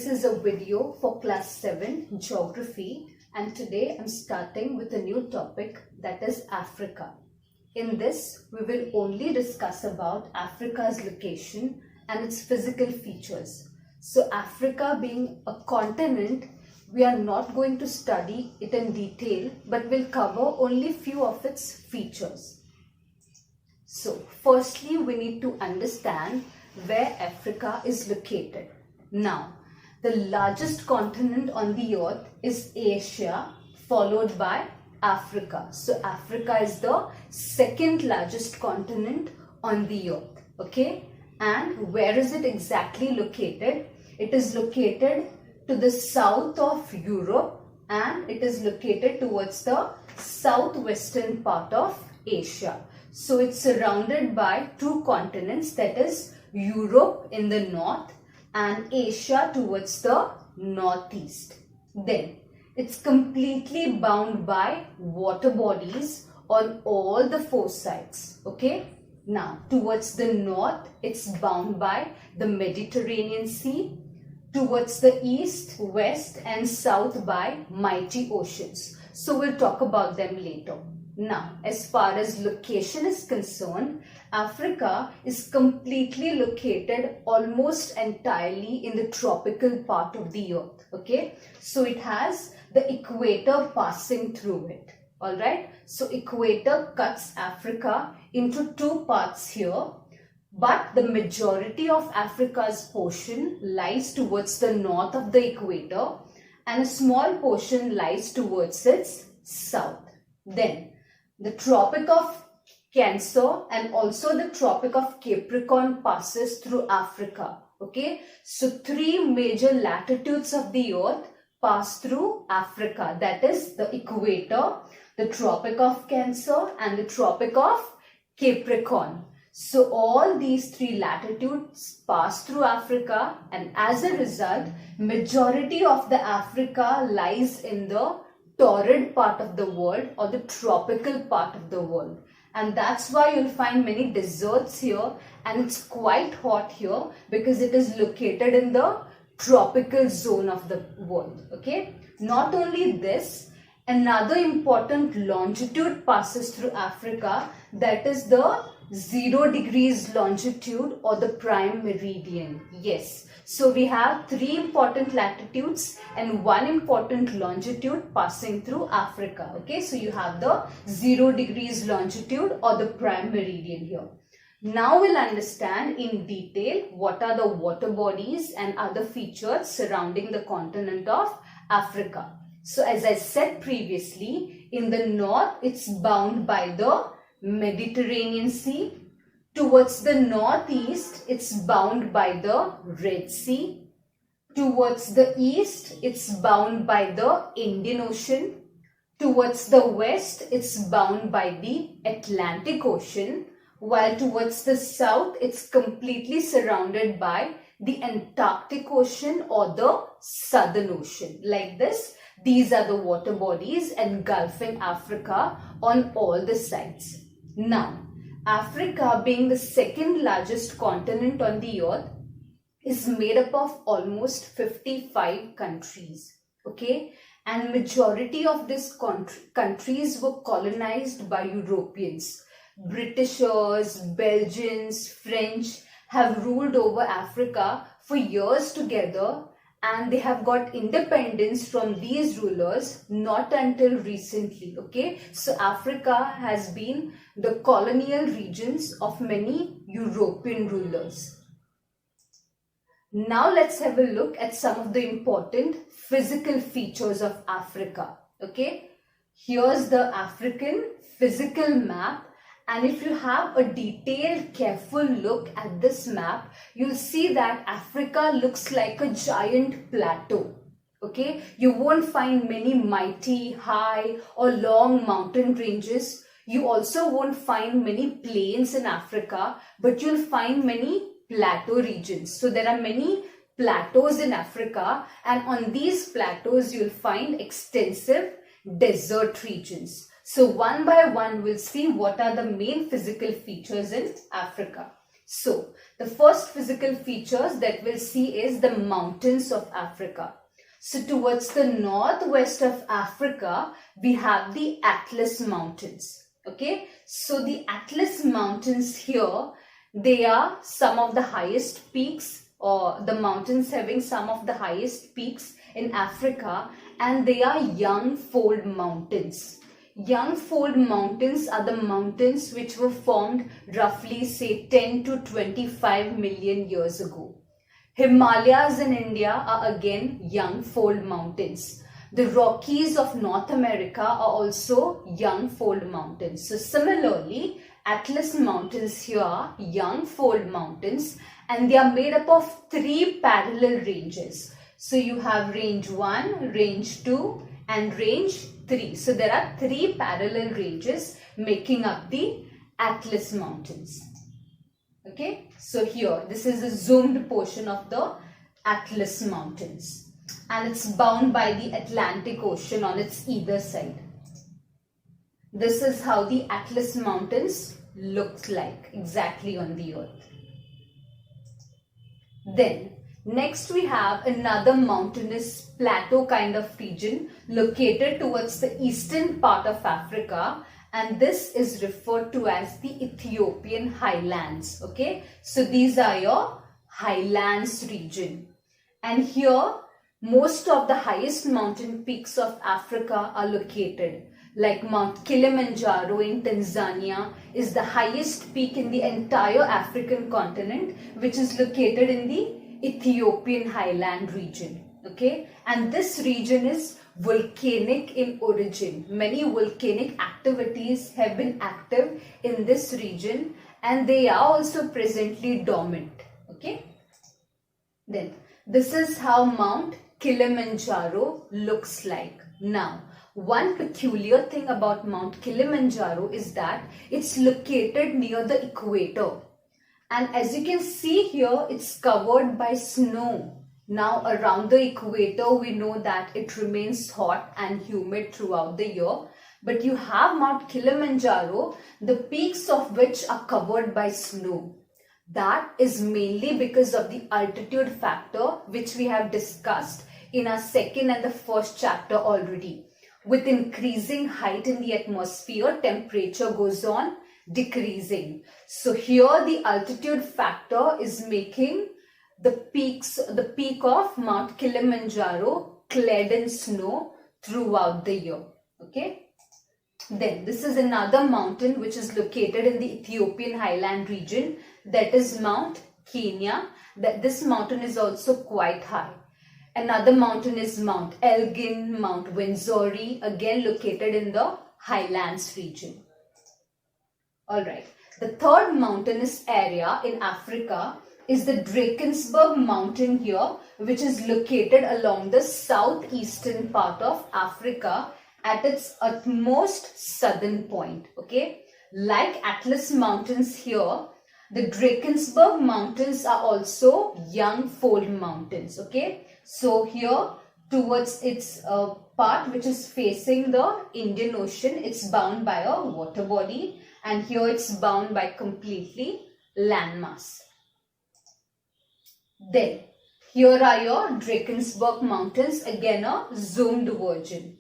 This is a video for class 7 geography, and today I'm starting with a new topic, that is Africa. In this, we will only discuss about Africa's location and its physical features. So Africa being a continent, we are not going to study it in detail, but we'll cover only few of its features. So firstly, we need to understand where Africa is located. Now, the largest continent on the earth is Asia, followed by Africa. So Africa is the second largest continent on the earth. Okay, and where is it exactly located? It is located to the south of Europe, and it is located towards the southwestern part of Asia. So it's surrounded by two continents, that is Europe in the north and Asia towards the northeast. Then it's completely bound by water bodies on all the four sides. Okay, now towards the north it's bound by the Mediterranean Sea, towards the east, west and south by mighty oceans. So we'll talk about them later. Now, as far as location is concerned, Africa is completely located almost entirely in the tropical part of the earth. Okay, so it has the equator passing through it. Alright, so equator cuts Africa into two parts here, but the majority of Africa's portion lies towards the north of the equator and a small portion lies towards its south. Then the Tropic of Cancer and also the Tropic of Capricorn passes through Africa. Okay, so three major latitudes of the earth pass through Africa, that is the equator, the Tropic of Cancer and the Tropic of Capricorn. So all these three latitudes pass through Africa, and as a result, majority of the Africa lies in the torrid part of the world or the tropical part of the world. And that's why you'll find many deserts here, and it's quite hot here because it is located in the tropical zone of the world. Okay, not only this, another important longitude passes through Africa, that is the 0 degrees longitude or the prime meridian. Yes, so we have three important latitudes and one important longitude passing through Africa. Okay, so you have the 0 degrees longitude or the prime meridian here. Now we'll understand in detail what are the water bodies and other features surrounding the continent of Africa. So as I said previously, in the north it's bound by the Mediterranean Sea. Towards the northeast, it's bound by the Red Sea. Towards the east, it's bound by the Indian Ocean. Towards the west, it's bound by the Atlantic Ocean. While towards the south, it's completely surrounded by the Antarctic Ocean or the Southern Ocean. Like this, these are the water bodies engulfing Africa on all the sides. Now, Africa being the second largest continent on the earth is made up of almost 55 countries. Okay, and majority of these countries were colonized by Europeans. Britishers, Belgians, French have ruled over Africa for years together, and they have got independence from these rulers not until recently. Okay, so Africa has been the colonial regions of many European rulers. Now let's have a look at some of the important physical features of Africa. Okay, here's the African physical map. And if you have a detailed, careful look at this map, you'll see that Africa looks like a giant plateau. Okay, you won't find many mighty, high or long mountain ranges. You also won't find many plains in Africa, but you'll find many plateau regions. So there are many plateaus in Africa, and on these plateaus you'll find extensive desert regions. So one by one we'll see what are the main physical features in Africa. So the first physical features that we'll see is the mountains of Africa. So towards the northwest of Africa, we have the Atlas Mountains. Okay, so the Atlas Mountains here, they are some of the highest peaks, or the mountains having some of the highest peaks in Africa, and they are young fold mountains. Young fold mountains are the mountains which were formed roughly say 10 to 25 million years ago. Himalayas in India are again young fold mountains. The Rockies of North America are also young fold mountains. So similarly, Atlas Mountains here are young fold mountains, and they are made up of 3 parallel ranges. So you have range 1, range 2 and range 3. So there are 3 parallel ranges making up the Atlas Mountains. Okay, so here this is a zoomed portion of the Atlas Mountains, and it's bound by the Atlantic Ocean on its either side. This is how the Atlas Mountains looks like exactly on the earth. Then next we have another mountainous plateau kind of region located towards the eastern part of Africa, and this is referred to as the Ethiopian highlands. Okay, so these are your highlands region, and here most of the highest mountain peaks of Africa are located. Like Mount Kilimanjaro in Tanzania is the highest peak in the entire African continent, which is located in the Ethiopian highland region. Okay, and this region is volcanic in origin. Many volcanic activities have been active in this region, and they are also presently dormant. Okay, then this is how Mount Kilimanjaro looks like. Now, one peculiar thing about Mount Kilimanjaro is that it's located near the equator, and as you can see here, it's covered by snow. Now around the equator, we know that it remains hot and humid throughout the year, but you have Mount Kilimanjaro, the peaks of which are covered by snow. That is mainly because of the altitude factor, which we have discussed in our second and the first chapter already. With increasing height in the atmosphere, temperature goes on decreasing. So here the altitude factor is making the peak of Mount Kilimanjaro clad in snow throughout the year. Okay. Then this is another mountain which is located in the Ethiopian highland region, that is Mount Kenya. This mountain is also quite high. Another mountain is Mount Elgin, Mount Wenzori, again located in the highlands region. Alright, the third mountainous area in Africa is the Drakensberg mountain here, which is located along the southeastern part of Africa at its utmost southern point. Okay, like Atlas Mountains here, the Drakensberg mountains are also young fold mountains. Okay, so here towards its part which is facing the Indian Ocean, it's bound by a water body, and here it's bound by completely landmass. Then here are your Drakensberg mountains, again a zoomed version.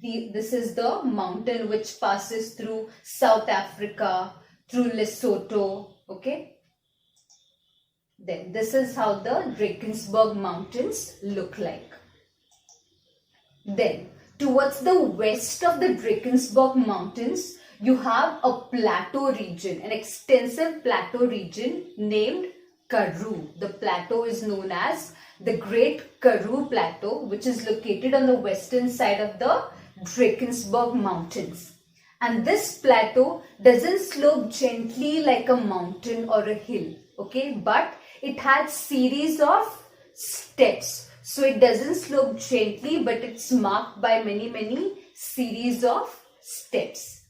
This is the mountain which passes through South Africa, through Lesotho. Okay. Then this is how the Drakensberg mountains look like. Then towards the west of the Drakensberg mountains, you have a plateau region, an extensive plateau region named Karoo. The plateau is known as the Great Karoo Plateau, which is located on the western side of the Drakensberg mountains. And this plateau doesn't slope gently like a mountain or a hill, okay, but it has series of steps. So it doesn't slope gently, but it's marked by many series of steps.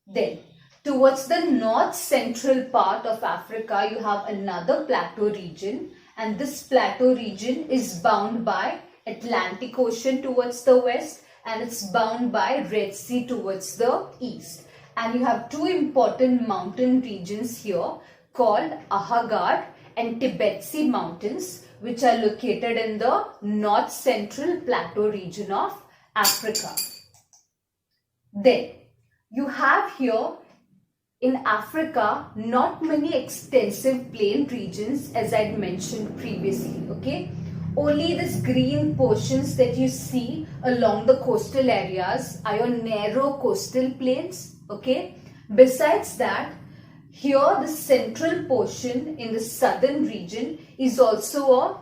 Then towards the north central part of Africa, you have another plateau region, and this plateau region is bound by Atlantic Ocean towards the west, and it's bound by Red Sea towards the east. And you have two important mountain regions here, called Ahaggar and Tibetsi Mountains, which are located in the north central plateau region of Africa. Then you have here in Africa not many extensive plain regions, as I'd mentioned previously, okay? Only these green portions that you see along the coastal areas are your narrow coastal plains, okay? Besides that, here the central portion in the southern region is also a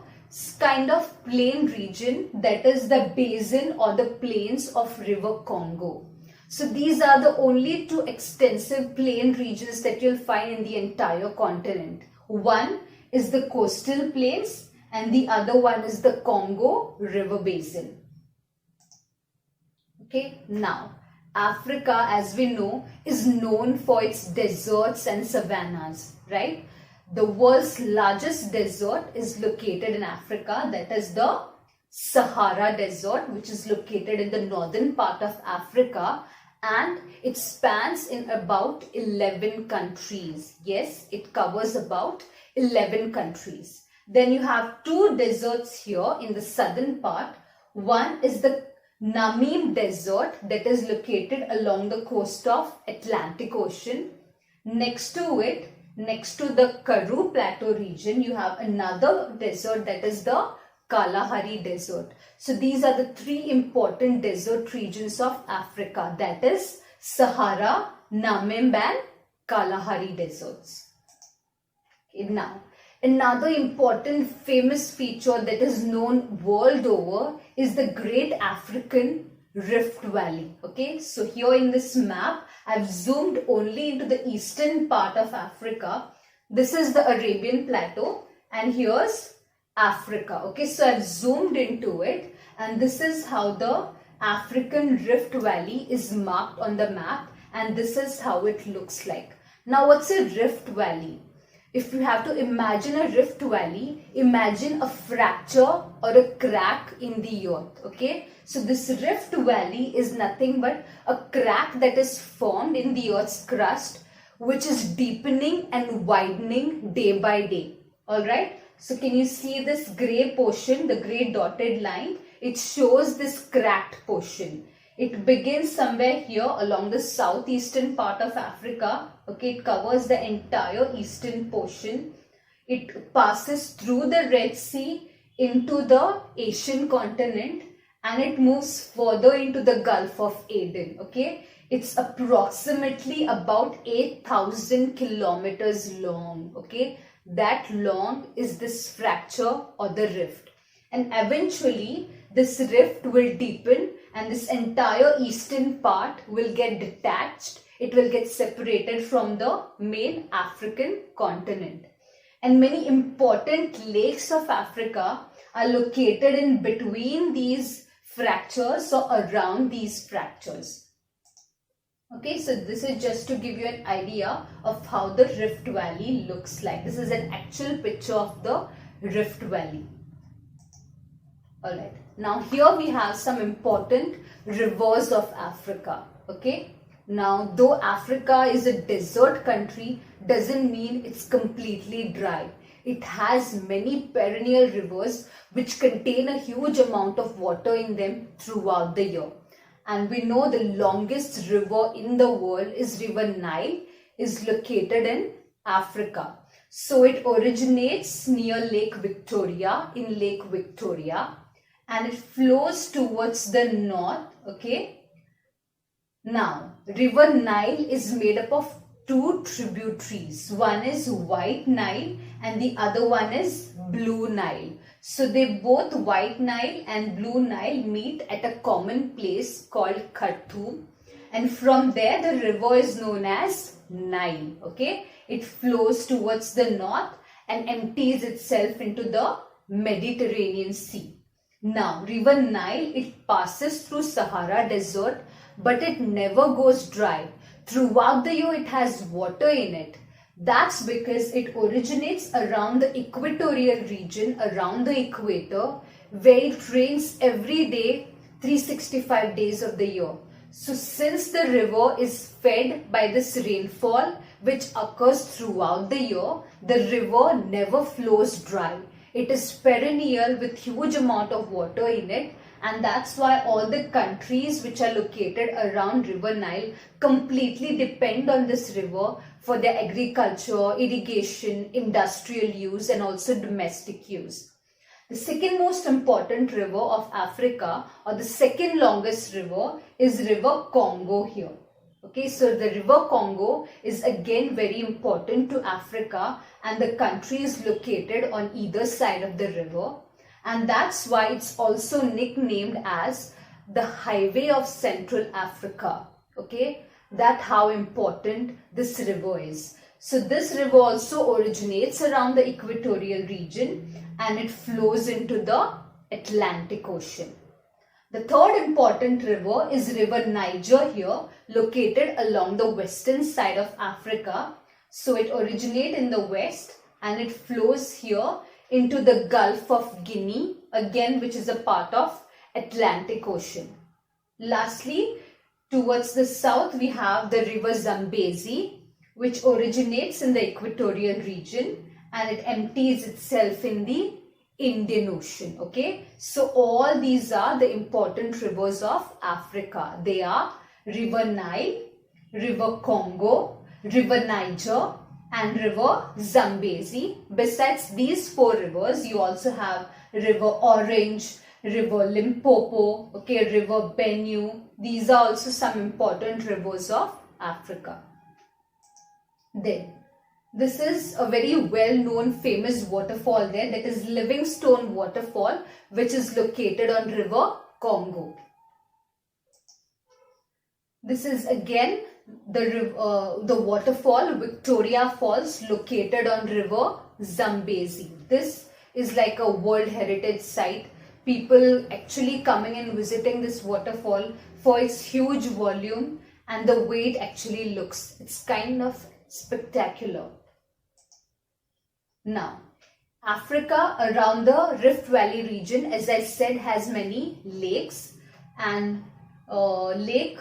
kind of plain region, that is the basin or the plains of River Congo. So these are the only two extensive plain regions that you'll find in the entire continent. One is the coastal plains and the other one is the Congo River Basin. Okay, now Africa, as we know, is known for its deserts and savannas, right? The world's largest desert is located in Africa, that is the Sahara Desert, which is located in the northern part of Africa, and it spans in about 11 countries. Yes, it covers about 11 countries. Then you have two deserts here in the southern part. One is the Namib Desert that is located along the coast of Atlantic Ocean. Next to it, next to the Karoo Plateau region, you have another desert, that is the Kalahari Desert. So these are the three important desert regions of Africa, that is Sahara, Namib and Kalahari deserts. Okay, now, another important famous feature that is known world over is the Great African Rift Valley. Okay, so here in this map, I've zoomed only into the eastern part of Africa. This is the Arabian Plateau and here's Africa. Okay, so I've zoomed into it and this is how the African Rift Valley is marked on the map and this is how it looks like. Now, what's a Rift Valley? If you have to imagine a rift valley, imagine a fracture or a crack in the earth, okay? So this rift valley is nothing but a crack that is formed in the earth's crust, which is deepening and widening day by day, alright? So can you see this gray portion, the gray dotted line? It shows this cracked portion. It begins somewhere here along the southeastern part of Africa. Okay, it covers the entire eastern portion. It passes through the Red Sea into the Asian continent and it moves further into the Gulf of Aden. Okay, it's approximately about 8,000 kilometers long. Okay, that long is this fracture or the rift. And eventually this rift will deepen and this entire eastern part will get detached. It will get separated from the main African continent. And many important lakes of Africa are located in between these fractures or around these fractures. Okay, so this is just to give you an idea of how the Rift Valley looks like. This is an actual picture of the Rift Valley. Alright, now here we have some important rivers of Africa. Okay, now though Africa is a desert country, doesn't mean it's completely dry. It has many perennial rivers which contain a huge amount of water in them throughout the year. And we know the longest river in the world is River Nile, is located in Africa. So it originates near Lake Victoria, in Lake Victoria, and it flows towards the north. Okay. Now, River Nile is made up of two tributaries. One is White Nile and the other one is Blue Nile. So they both, White Nile and Blue Nile, meet at a common place called Khartoum, and from there the river is known as Nile. Okay, it flows towards the north and empties itself into the Mediterranean Sea. Now, River Nile, it passes through Sahara Desert, but it never goes dry. Throughout the year it has water in it. That's because it originates around the equatorial region, around the equator, where it rains every day, 365 days of the year. So since the river is fed by this rainfall, which occurs throughout the year. The river never flows dry. It is perennial with huge amount of water in it, and that's why all the countries which are located around River Nile completely depend on this river for their agriculture, irrigation, industrial use, and also domestic use. The second most important river of Africa, or the second longest river, is River Congo here. Okay, so the River Congo is again very important to Africa, and the country is located on either side of the river, and that's why it's also nicknamed as the Highway of Central Africa. Okay, that's how important this river is. So this river also originates around the equatorial region and it flows into the Atlantic Ocean. The third important river is River Niger here, located along the western side of Africa. So it originates in the west and it flows here into the Gulf of Guinea, again which is a part of Atlantic Ocean. Lastly, towards the south we have the River Zambezi, which originates in the equatorial region and it empties itself in the Indian Ocean. Okay, so all these are the important rivers of Africa. They are River Nile, River Congo, River Niger, and River Zambezi. Besides these four rivers, you also have River Orange, River Limpopo, okay, River Benue. These are also some important rivers of Africa. Then, this is a very well-known famous waterfall there, that is Livingstone Waterfall, which is located on River Congo. This is again the waterfall Victoria Falls, located on River Zambezi. This is like a World Heritage Site. People actually coming and visiting this waterfall for its huge volume and the way it actually looks. It's kind of spectacular. Now, Africa around the Rift Valley region, as I said, has many lakes, and Lake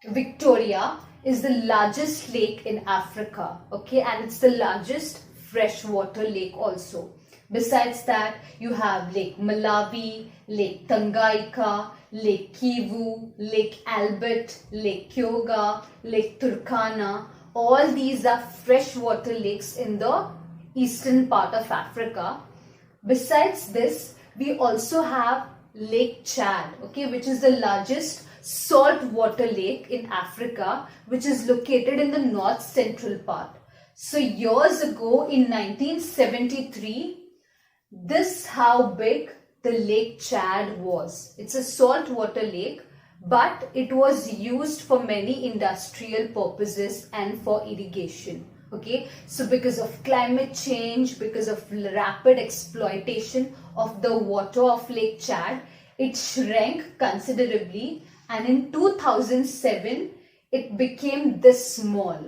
Victoria is the largest lake in Africa, okay, and it's the largest freshwater lake also. Besides that, you have Lake Malawi, Lake Tanganyika, Lake Kivu, Lake Albert, Lake Kyoga, Lake Turkana. All these are freshwater lakes in the eastern part of Africa. Besides this, we also have Lake Chad, okay, which is the largest saltwater lake in Africa, which is located in the north central part. So years ago in 1973, this how big the Lake Chad was. It's a saltwater lake, but it was used for many industrial purposes and for irrigation. Okay, so because of climate change, because of rapid exploitation of the water of Lake Chad, it shrank considerably, and in 2007 it became this small.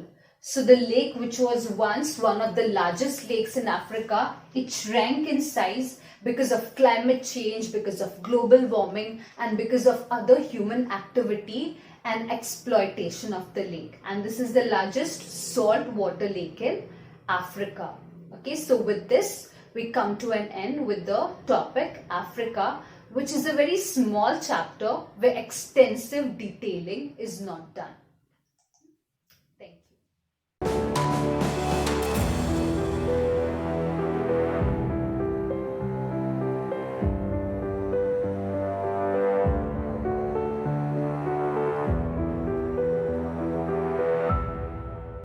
So the lake, which was once one of the largest lakes in Africa, it shrank in size because of climate change, because of global warming, and because of other human activity and exploitation of the lake. And this is the largest saltwater lake in Africa. Okay, so with this we come to an end with the topic Africa, which is a very small chapter where extensive detailing is not done.